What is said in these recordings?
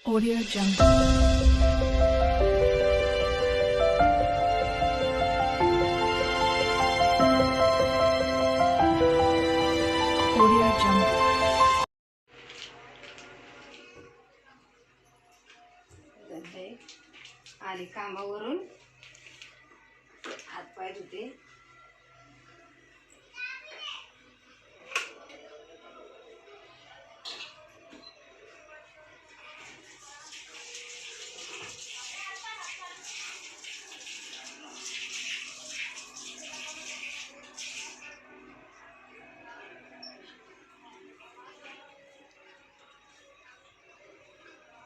Audio Jungle. Audio Jungle. आली कामावरून हातपाय धुते.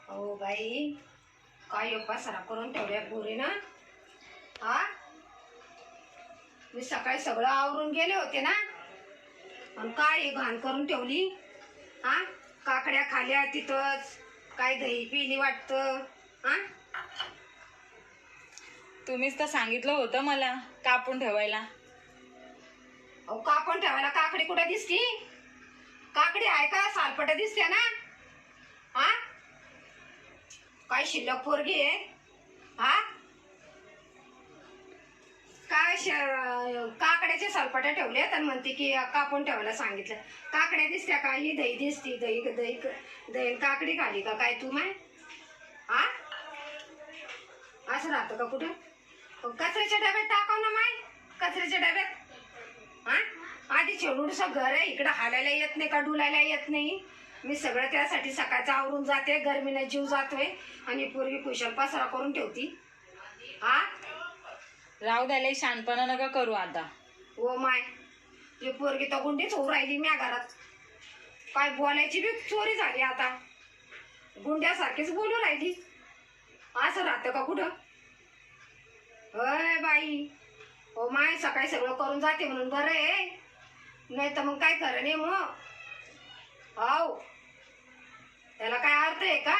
हो बाई, काय पसारा करून ठेवल्या पुरी ना. हा, मी सकाळी सगळं आवरून गेले होते ना, आणि काय घाण करून ठेवली. हा, काकड्या खाल्या तिथंच, काय दही पिली वाटतं. हा, तुम्हीच तर सांगितलं होतं मला कापून ठेवायला. अहो कापून ठेवायला काकडी कुठे दिसती? काकडी आहे का? सालपट दिसते ना. हा, काय शिल्लक पोरगी आहे. हा, काय काकड्याचे सलपटे ठेवलेत आणि म्हणते की कापून ठेवायला सांगितलं. काकड्या दिसत्या का? ही दही दिसती. दही दही दही काकडी खाली का काय तू माय? हा, असं राहतं का कुठं? कचऱ्याच्या डब्यात टाकाव ना माय, कचऱ्याच्या डब्यात. हा, आधी छोडूनसं घर आहे, इकडं हालायला येत नाही का डुलायला येत नाही. मी सगळं त्यासाठी सकाळचं आवरून जाते, गरमीने जीव जातोय आणि पोरगी कुशल पसारा करून ठेवती. हा, राहू द्यायला शानपणा नका करू आता. ओ माय, ही पोरगी तर गुंडीच होऊ राहिली म्या घरात. काय बोलायची बी चोरी झाली आता, गुंड्यासारखीच बोलू राहिली. असं राहतं का कुठं? अय बाई, ओ माय, सकाळी सगळं करून जाते म्हणून बरं आहे, नाही तर मग काय खरं नाही. मग हाव, त्याला काय अर्थ आहे का?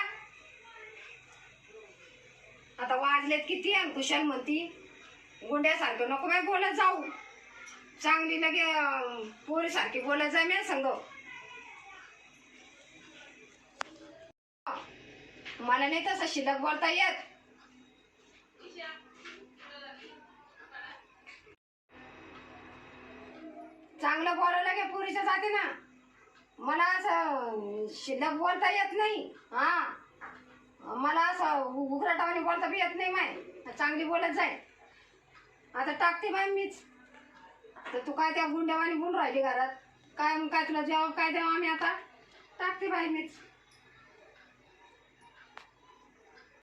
आता वाजलेत किती आणि कुशल म्हणती. गुंड्यासारखं नको बाय बोलत जाऊ, चांगली लगे पोरीसारखी बोलत जाय म्या संग. मला नाही तसं शिल्लक बोलता येत. चांगलं बोलायला गे पोरीच्या जाते ना, मला असं शिल्लक बोलता येत नाही. हा, मला असं उघडटावाने बोलता बी येत नाही माय. चांगली बोलत जाय. आता टाकते बाय मीच. तर तू काय त्या गुंड्यावानी बोलून राहिली घरात? काय तुला जेव्हा काय देवा आम्ही आता? टाकते बाई मीच.